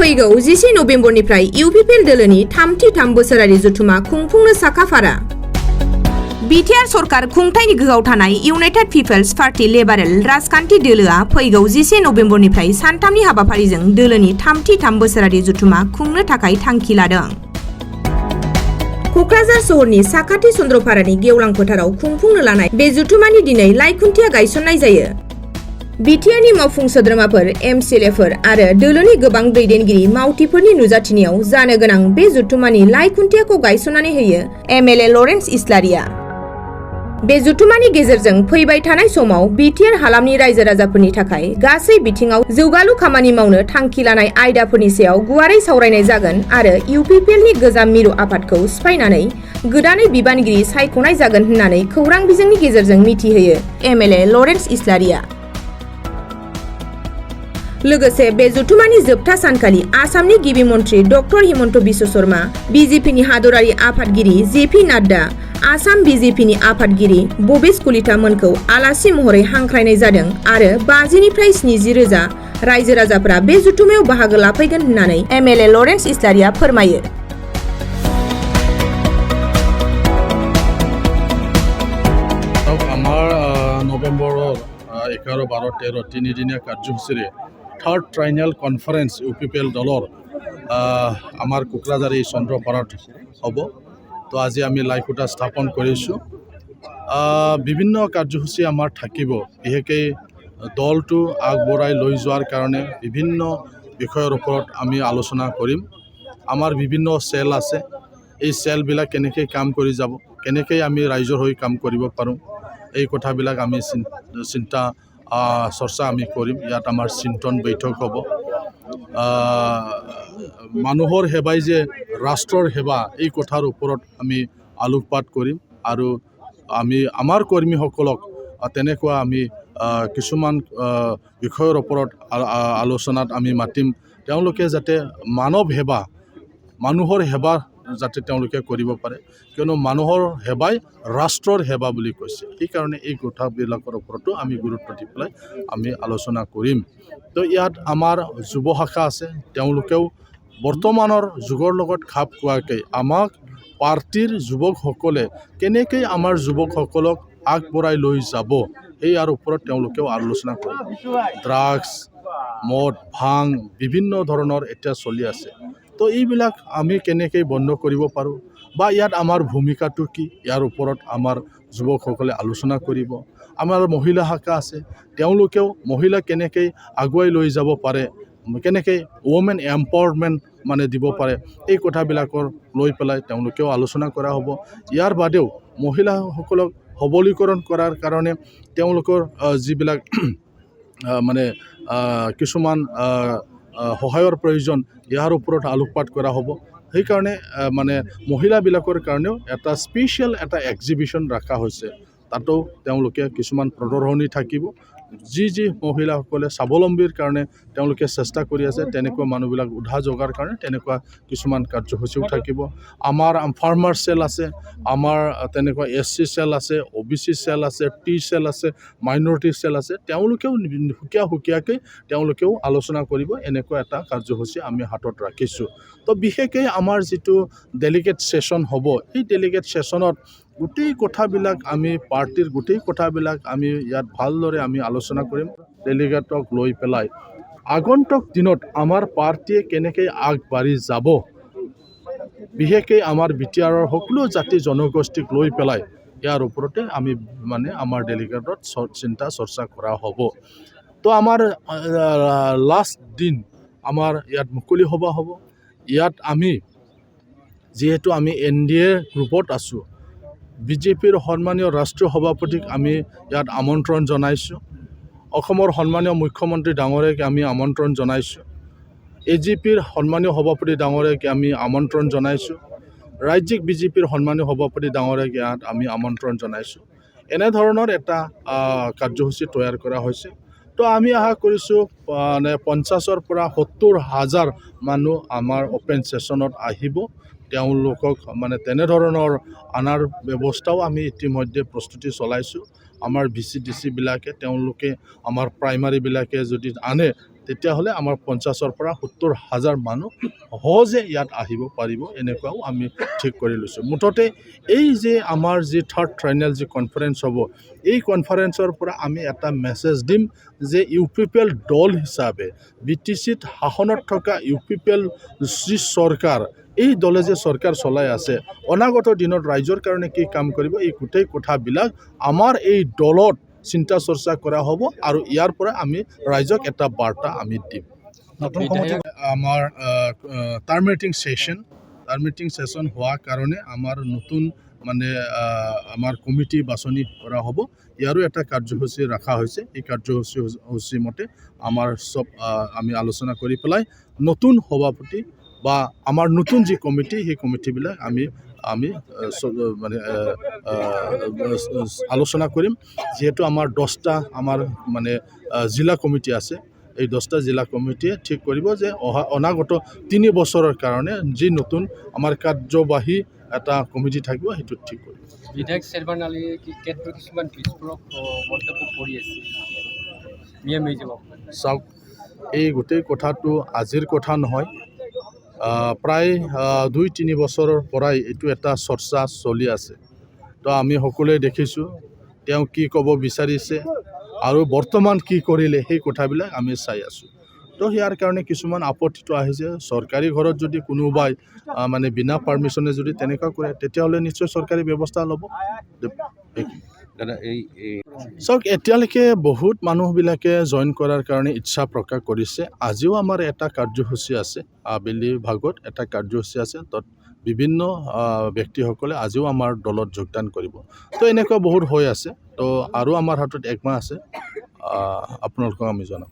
फैगौ 10 नबेम्बरनिफ्राय इउपिपिएल दोलोनि 33 बोसोरारि जथुमा खुंफुंनो साखाफारा। बिटिआर सरकार खुंथायनि गोहोआव थानाय इउनाइटेड पिपल्स पार्टी लिबारेल राजखान्थि दोलोआ फैगौ 10 नबेम्बरनिफ्राय सानथामनि हाबाफारिजों दोलोनि 33 बोसोरारि जथुमा खुंनो थाखाय थांखि लादों। क'क्राझार सहरनि साखाथि चन्द्रपारानि गेवलां फोथाराव खुंफुंनो लानाय बे जथुमानि दिनै लाइखुन्थिया गायसननाय जायो। बिटिआरनि मावफुं सोद्रोमाफोर, एमसिएलएफोर आरो दोलोनि गोबां दैदेनगिरि मावथिफोरनि नुजाथिनायाव जानो गोनां बे जथुमानि लाइखुन्थियाखौ गायसननानै होयो एमएलए लरेन्स इस्लारिया। बे जथुमानि गेजेरजों फैबाय थानाय समाव बिटिआर हालामनि रायजो राजाफोरनि थाखाय गासै बिथिङाव जौगालु खामानि मावनो थांखि लानाय आयदाफोरनि सायाव गुवारै सावरायनाय जागोन आरो इउपिपिएलनि गोजाम मिरु आफादखौ सिफायनानै गोदानै बिबानगिरि सायख'नाय जागोन होननानै खौरां बिजोंनि गेजेरजों मिथिहोयो एमएलए लरेन्स इस्लारिया। लोगोसे बे जथुमानि जोबथा सानखालि आसामनि गिबि मन्थ्रि डक्टर हिमन्त बिश्व शर्मा, बिजेपिनि हादरारि आफादगिरि जेपि नाड्डा, आसाम बिजेपिनि आफादगिरि भबेश कलिता मोनखौ आलासि महरै हांख्रायनाय जादों आरो 50 निफ्राय 70 रोजा रायजो राजाफोरा बे जथुमायाव बाहागो लाफैगोन होननानै एमएलए लरेन्स इस्लारिया फोरमायो। नवेम्बৰৰ 11, 12, 13 তিনিদিনীয়া কাৰ্যসূচীৰে থাৰ্ড ট্ৰাইনেল কনফাৰেন্স ইউপিপিএল দলৰ আমাৰ কোকৰাঝাৰ এই চন্দ্ৰপাৰাত হ'ব। তো আজি আমি লাইখুটা স্থাপন কৰিছোঁ। বিভিন্ন কাৰ্যসূচী আমাৰ থাকিব, বিশেষকৈ দলটো আগবঢ়াই লৈ যোৱাৰ কাৰণে বিভিন্ন বিষয়ৰ ওপৰত আমি আলোচনা কৰিম। আমাৰ বিভিন্ন চেল আছে, এই চেলবিলাক কেনেকৈ কাম কৰি যাব, কেনেকৈ আমি ৰাইজৰ হৈ কাম কৰিব পাৰোঁ, এই কথাবিলাক আমি চিন্তা চৰ্চা আমি কৰিম। ইয়াত আমাৰ চিন্তন বৈঠক হ'ব। মানুহৰ সেৱাই যে ৰাষ্ট্ৰৰ সেৱা, এই কথাৰ ওপৰত আমি আলোকপাত কৰিম আৰু আমি আমাৰ কৰ্মীসকলক তেনেকুৱা আমি কিছুমান বিষয়ৰ ওপৰত আলোচনাত আমি মাতিম। তেওঁলোকে যাতে মানৱ সেৱা, মানুহৰ সেৱা যাতে তেওঁলোকে কৰিব পাৰে, কিয়নো মানুহৰ সেৱাই ৰাষ্ট্ৰৰ সেৱা বুলি কৈছে। সেইকাৰণে এই কথাবিলাকৰ ওপৰতো আমি গুৰুত্ব দি পেলাই আমি আলোচনা কৰিম। তো ইয়াত আমাৰ যুৱ শাখা আছে, তেওঁলোকেও বৰ্তমানৰ যুগৰ লগত খাপ খোৱাকৈ আমাক পাৰ্টিৰ যুৱকসকলে কেনেকৈ আমাৰ যুৱকসকলক আগবঢ়াই লৈ যাব, ইয়াৰ ওপৰত তেওঁলোকেও আলোচনা কৰিব। ড্ৰাগছ, মদ, ভাং বিভিন্ন ধৰণৰ এতিয়া চলি আছে। তো এইবিলাক আমি কেনেকৈ বন্ধ কৰিব পাৰোঁ বা ইয়াত আমাৰ ভূমিকাটো কি, ইয়াৰ ওপৰত আমাৰ যুৱকসকলে আলোচনা কৰিব। আমাৰ মহিলা শাখা আছে, তেওঁলোকেও মহিলা কেনেকৈ আগুৱাই লৈ যাব পাৰে, কেনেকৈ ৱমেন এম্পাৱাৰমেণ্ট মানে দিব পাৰে, এই কথাবিলাকৰ লৈ পেলাই তেওঁলোকেও আলোচনা কৰা হ'ব। ইয়াৰ বাদেও মহিলাসকলক সবলীকৰণ কৰাৰ কাৰণে তেওঁলোকৰ যিবিলাক মানে কিছুমান সহায়ৰ প্ৰয়োজন, ইয়াৰ ওপৰত আলোকপাত কৰা হ'ব। সেইকাৰণে মানে মহিলাবিলাকৰ কাৰণেও এটা স্পেচিয়েল এটা এক্সিবিশ্যন ৰখা হৈছে। তাতো তেওঁলোকে কিছুমান প্ৰদৰ্শনী থাকিব। যি মহিলাসকলে স্বাৱলম্বীৰ কাৰণে তেওঁলোকে চেষ্টা কৰি আছে, তেনেকুৱা মানুহবিলাক উদ্ধাৰ যোগাৰ কাৰণে তেনেকুৱা কিছুমান কাৰ্যসূচীও থাকিব। আমাৰ ফাৰ্মাৰ চেল আছে, আমাৰ তেনেকুৱা SC চেল আছে, OBC চেল আছে, টি চেল আছে, মাইনৰিটি চেল আছে। তেওঁলোকেও সুকীয়াকৈ তেওঁলোকেও আলোচনা কৰিব। এনেকুৱা এটা কাৰ্যসূচী আমি হাতত ৰাখিছোঁ। তো বিশেষকৈ আমাৰ যিটো ডেলিগেট ছেশ্যন হ'ব, এই ডেলিগেট ছেশ্যনত গোটেই কথাবিলাক আমি পাৰ্টিৰ গোটেই কথাবিলাক আমি ইয়াত ভালদৰে আমি আলোচনা কৰিম। ডেলিগেটক লৈ পেলাই আগন্তুক দিনত আমাৰ পাৰ্টিয়ে কেনেকৈ আগবাঢ়ি যাব, বিশেষকৈ আমাৰ বিটিআৰৰ সকলো জাতি জনগোষ্ঠীক লৈ পেলাই ইয়াৰ ওপৰতে আমি মানে আমাৰ ডেলিগেটত চিন্তা চৰ্চা কৰা হ'ব। তো আমাৰ লাষ্ট দিন আমাৰ ইয়াত মুকলি সভা হ'ব। ইয়াত আমি যিহেতু আমি NDA গ্ৰুপত আছোঁ, বিজেপিৰ সন্মানীয় ৰাষ্ট্ৰীয় সভাপতিক আমি ইয়াত আমন্ত্ৰণ জনাইছোঁ। অসমৰ সন্মানীয় মুখ্যমন্ত্ৰী ডাঙৰীয়াক আমি আমন্ত্ৰণ জনাইছোঁ। AGPৰ সন্মানীয় সভাপতি ডাঙৰীয়াক আমি আমন্ত্ৰণ জনাইছোঁ। ৰাজ্যিক বিজেপিৰ সন্মানীয় সভাপতি ডাঙৰীয়াক ইয়াত আমি আমন্ত্ৰণ জনাইছোঁ। এনেধৰণৰ এটা কাৰ্যসূচী তৈয়াৰ কৰা হৈছে। তো আমি আশা কৰিছোঁ মানে 50,000 পৰা 70,000 মানুহ আমাৰ অ'পেন ছেশ্যনত আহিব। তেওঁলোকক মানে তেনেধৰণৰ অনাৰ ব্যৱস্থাও আমি ইতিমধ্যে প্ৰস্তুতি চলাইছোঁ। আমাৰ VC-DC বিলাকে তেওঁলোকে আমাৰ প্ৰাইমাৰীবিলাকে যদি আনে তেতিয়াহ'লে আমাৰ 50,000 পৰা 70,000 মানুহ সহজে ইয়াত আহিব পাৰিব এনেকুৱাও আমি ঠিক কৰি লৈছোঁ। মুঠতে এই যে আমাৰ যি থাৰ্ড ট্ৰাইনেল যি কনফাৰেন্স হ'ব, এই কনফাৰেন্সৰ পৰা আমি এটা মেছেজ দিম যে UPPL দল হিচাপে BTCত শাসনত থকা UPPL যি চৰকাৰ, এই দলে যে চৰকাৰ চলাই আছে, অনাগত দিনত ৰাইজৰ কাৰণে কি কাম কৰিব, এই গোটেই কথাবিলাক আমাৰ এই দলত চিন্তা চৰ্চা কৰা হ'ব আৰু ইয়াৰ পৰা আমি ৰাইজক এটা বাৰ্তা আমি দিম। আমাৰ টাৰ্মিনেটিং ছেশ্যন হোৱাৰ কাৰণে আমাৰ নতুন মানে আমাৰ কমিটি বাছনি কৰা হ'ব। ইয়াৰো এটা কাৰ্যসূচী ৰখা হৈছে। এই কাৰ্যসূচী মতে আমাৰ চব আমি আলোচনা কৰি পেলাই নতুন সভাপতি বা আমাৰ নতুন যি কমিটি, সেই কমিটিবিলাক আমি মানে আলোচনা কৰিম। যিহেতু আমাৰ 10টা আমাৰ মানে জিলা কমিটি আছে, এই 10টা জিলা কমিটিয়ে ঠিক কৰিব যে অনাগত 3 বছৰৰ কাৰণে যি নতুন আমাৰ কাৰ্যবাহী এটা কমিটি থাকিব, সেইটো ঠিক কৰিব। বিধায়ক চেৰবানালী ক্ষেত্ৰত কিছুমান বিস্ফোৰক মন্তব্য কৰি আছে, চাওক, এই গোটেই কথাটো আজিৰ কথা নহয়। প্ৰায় 2-3 বছৰৰ পৰাই এইটো এটা চৰ্চা চলি আছে। তো আমি সকলোৱে দেখিছোঁ তেওঁ কি ক'ব বিচাৰিছে আৰু বৰ্তমান কি কৰিলে, সেই কথাবিলাক আমি চাই আছোঁ। তো ইয়াৰ কাৰণে কিছুমান আপত্তিটো আহিছে। চৰকাৰী ঘৰত যদি কোনোবাই মানে বিনা পাৰ্মিশ্যনে যদি তেনেকুৱা কৰে, তেতিয়াহ'লে নিশ্চয় চৰকাৰী ব্যৱস্থা ল'ব। চাওক, এতিয়ালৈকে বহুত মানুহবিলাকে জইন কৰাৰ কাৰণে ইচ্ছা প্ৰকাশ কৰিছে। আজিও আমাৰ এটা কাৰ্যসূচী আছে, আবেলি ভাগত এটা কাৰ্যসূচী আছে। তাত বিভিন্ন ব্যক্তিসকলে আজিও আমাৰ দলত যোগদান কৰিব। তো এনেকুৱা বহুত হৈ আছে। তো আৰু আমাৰ হাতত 1 মাহ আছে, আপোনালোকক আমি জনাম।